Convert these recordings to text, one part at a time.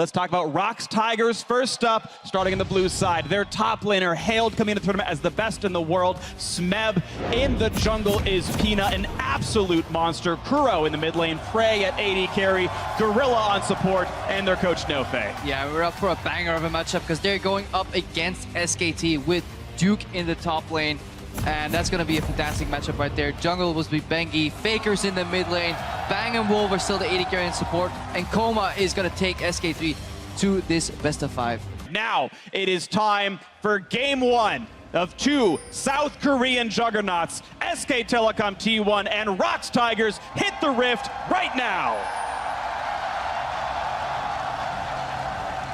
Let's talk about ROX Tigers. First up, starting in the blue side. Their top laner, hailed coming into the tournament as the best in the world. Smeb. In the jungle is Peanut, an absolute monster. Kuro in the mid lane, Prey at AD carry, Gorilla on support, and their coach Nofe. Yeah, we're up for a banger of a matchup because they're going up against SKT with Duke in the top lane. And that's going to be a fantastic matchup right there. Jungle will be Bengi, Faker's in the mid lane, Bang and Wolf are still the AD carry and support, and Koma is going to take SK3 to this best of 5. Now it is time for game 1 of 2 South Korean juggernauts. SK Telecom T1 and ROX Tigers hit the rift right now.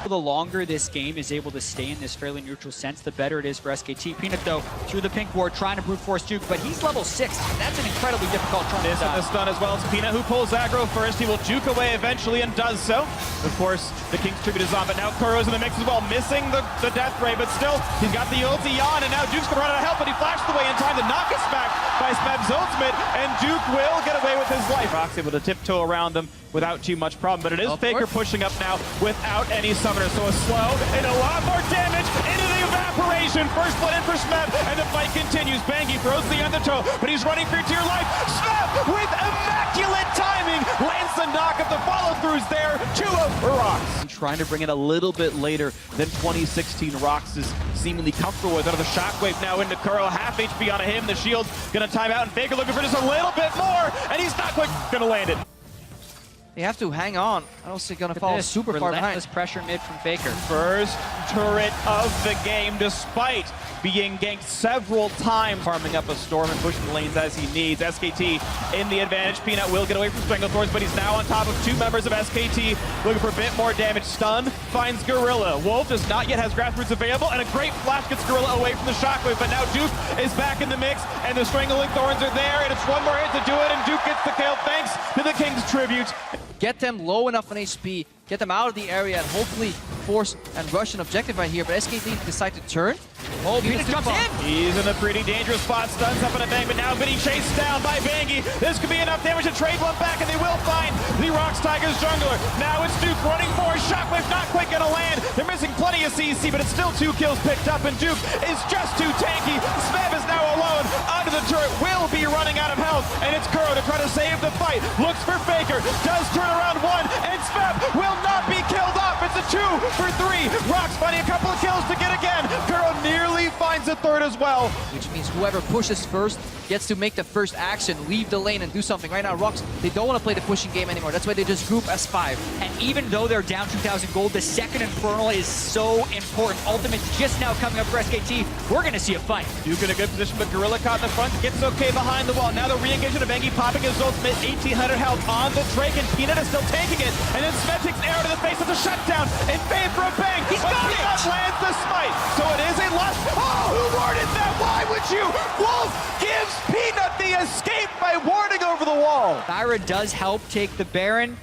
The longer this game is able to stay in this fairly neutral sense, the better it is for SKT. Peanut, though, through the pink ward, trying to brute force Duke, but he's level 6. That's an incredibly difficult trump. This and the stun as well as Peanut, who pulls aggro first. He will juke away eventually and does so. Of course, the King's tribute is on, but now Kuro's in the mix as well, missing the death ray, but still, he's got the ulti on, and now Duke's gonna run out of help, but he flashed away in time to knock us back by Smeb's ultimate, and Duke will get away with his life. ROX able to tiptoe around them without too much problem, but it is Faker pushing up now without any summoner, so a slow and a lot more damage into the evaporation. First blood in for Smeb, and the fight continues. Bangi throws the undertow, but he's running for dear life. Smeb with immaculate timing lands the knock of the follow-throughs there. 2-0 for ROX. Trying to bring it a little bit later than 2016 ROX is seemingly comfortable with. Out of the shockwave now into Kuro, half HP on him. The shield's gonna time out, and Faker looking for just a little bit more, and he's not quite gonna land it. They have to hang on. I don't see gonna fall super far behind. Relentless pressure mid from Faker. First turret of the game, despite being ganked several times, farming up a storm and pushing the lanes as he needs. SKT in the advantage. Peanut will get away from Stranglethorns, but he's now on top of 2 members of SKT, looking for a bit more damage. Stun finds Gorilla. Wolf does not yet has Grassroots available, and a great flash gets Gorilla away from the shockwave, but now Duke is back in the mix, and the Strangling Thorns are there, and it's one more hit to do it, and Duke gets the kill thanks to the King's tribute. Get them low enough on HP, get them out of the area, and hopefully force and rush an objective right here. But SKT decide to turn. Oh, Peanut jumps in! He's in a pretty dangerous spot, stuns up in a bang, but now being chased down by Bangi. This could be enough damage to trade one back, and they will find the ROX Tigers jungler. Now it's Duke running for a shockwave, not quite gonna land. They're missing plenty of CC, but it's still 2 kills picked up, and Duke is just too tanky. Smeb is now alone under the turret, will be running out of health, and it's Kuro to try to save the fight. Looks for Faker, does turn around 1, and Smeb will not be killed off. It's a 2 for 3. ROX finding a couple of kills to get again. Kuro nearly finds a third as well. Which means whoever pushes first gets to make the first action, leave the lane and do something. Right now, ROX, they don't want to play the pushing game anymore. That's why they just group as 5. And even though they're down 2,000 gold, the second Infernal is so important. Ultimate's just now coming up for SKT. We're going to see a fight. Duke in a good position, but Gorilla caught in the front, gets okay behind the wall. Now the re-engagement of Bangi popping his ultimate, 1,800 health on the Drake, and Peanut is still tanking it. And then Smeb takes an arrow to the face of the shutdown in favor of Bang. He's but got Peanut it! lands the smite. So it is a lust. Oh, who warded that? Why would you? Wolf gives Peanut the escape by warding over the wall. Thyra does help take the Baron,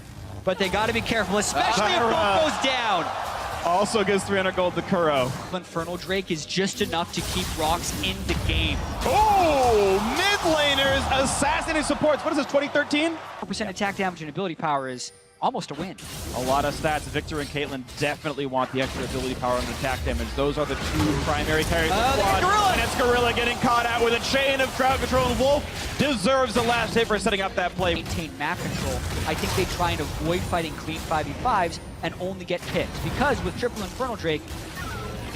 but they got to be careful, especially if both goes down. Also gives 300 gold to Kuro. Infernal Drake is just enough to keep ROX in the game. Oh, mid laners assassinating supports. What is this, 2013? 4% attack damage and ability power is almost a win. A lot of stats. Victor and Caitlyn definitely want the extra ability power and attack damage. Those are the 2 primary carries of the squad. And it's Gorilla getting caught out with a chain of crowd control, and Wolf deserves the last hit for setting up that play. Maintain map control. I think they try and avoid fighting clean 5v5s and only get picked. Because with triple Infernal Drake,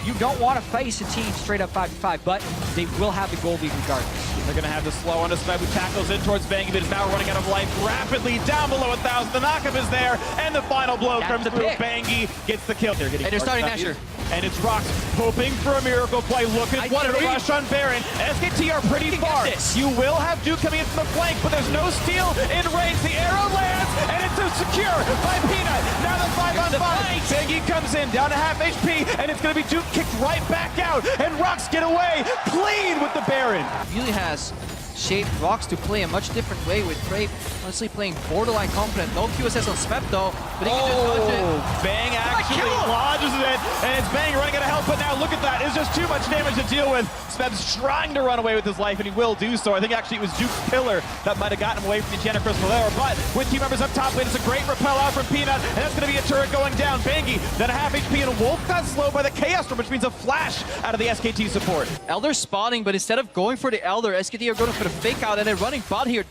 you don't want to face a team straight up 5v5, but they will have the gold lead regardless. They're going to have the slow on the Smeb, who tackles in towards Bangi, but is now running out of life rapidly down below 1,000. The knockup is there, and the final blow comes through. Bangi gets the kill. And they're starting Nashor. And it's ROX hoping for a miracle play, looking for the rush on Baron. SKT are pretty far. You will have Duke coming in from the flank, but there's no steal in range. The arrow lands, and it's secure by Peanut. Now the 5-on-5. Bangi comes in, down to half HP, and it's going to be Duke kicked right back out, and ROX get away clean with the Baron. Really has shaped ROX to play a much different way, with Prey honestly playing borderline confident. No QSS on Smeb though, but he can just dodge it. Bang actually lodges it, it, and it's Bang running out of health, but now look at that. It's just too much damage to deal with. Smeb's trying to run away with his life, and he will do so. I think actually it was Duke's pillar that might have gotten him away from the Gianna Crystalera, but with team members up top lane, it's a great repel out from Peanut, and that's going to be a turret going down. Bangy, then a half HP, and Wolf got slowed by the Chaos Storm, which means a flash out of the SKT support. Elder spawning, but instead of going for the Elder, SKT are going for the fake out and then running bot here.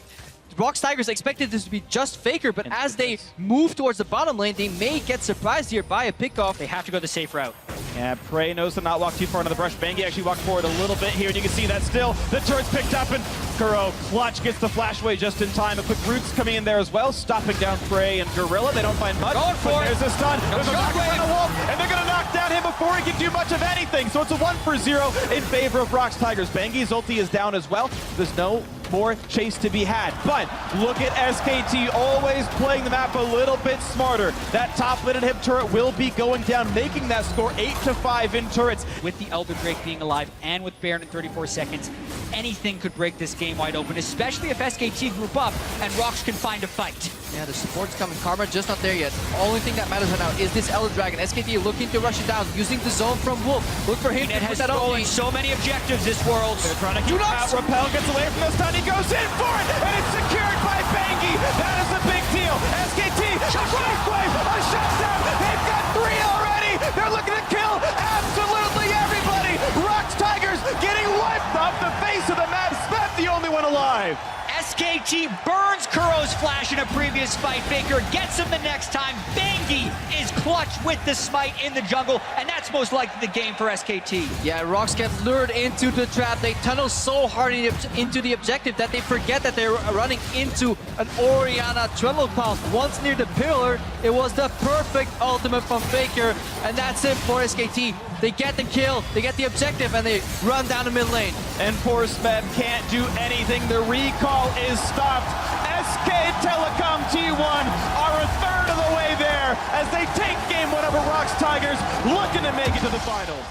ROX Tigers expected this to be just Faker, but as they move towards the bottom lane, they may get surprised here by a pickoff. They have to go the safe route. Yeah, Prey knows to not walk too far into the brush. Bangy actually walked forward a little bit here, and you can see that still. The turret's picked up, and Kuro clutch gets the flash away just in time. A quick Roots coming in there as well, stopping down Prey and Gorilla. They don't find much. Going for it. There's a stun. There's a knock on the Wolf, and they're going to knock down him before he can do much of anything. So it's a 1-for-0 in favor of ROX Tigers. Bangy's ulti is down as well. There's no more chase to be had. But look at SKT always playing the map a little bit smarter. That top lane hip turret will be going down, making that score 8-5 in turrets. With the Elder Drake being alive and with Baron in 34 seconds, anything could break this game wide open, especially if SKT group up and ROX can find a fight. Yeah, the support's coming. Karma just not there yet. Only thing that matters right now is this Elder Dragon. SKT looking to rush it down, using the zone from Wolf. Look for him It to put has that stolen ulti. so many objectives this world. They're trying to keep out. Repel gets away from this stun. He goes in for it, and it's secured by Bangy. That is a big deal. SKT, Shockwave, a shutdown. They've got 3 already. They're looking to kill absolutely everybody. ROX Tigers getting wiped off the face of the map. Smeb the only one alive. SKT burns Kuro's flash in a previous fight. Faker gets him the next time. Bangy is clutch with the smite in the jungle, and that's most likely the game for SKT. Yeah, ROX get lured into the trap. They tunnel so hard into the objective that they forget that they're running into an Orianna treadle path. Once near the pillar, it was the perfect ultimate from Faker, and that's it for SKT. They get the kill, they get the objective, and they run down the mid lane. And poor Smeb can't do anything. The recall is stopped. SK Telecom T1 are a third of the way there as they take game 1 over ROX Tigers, looking to make it to the finals.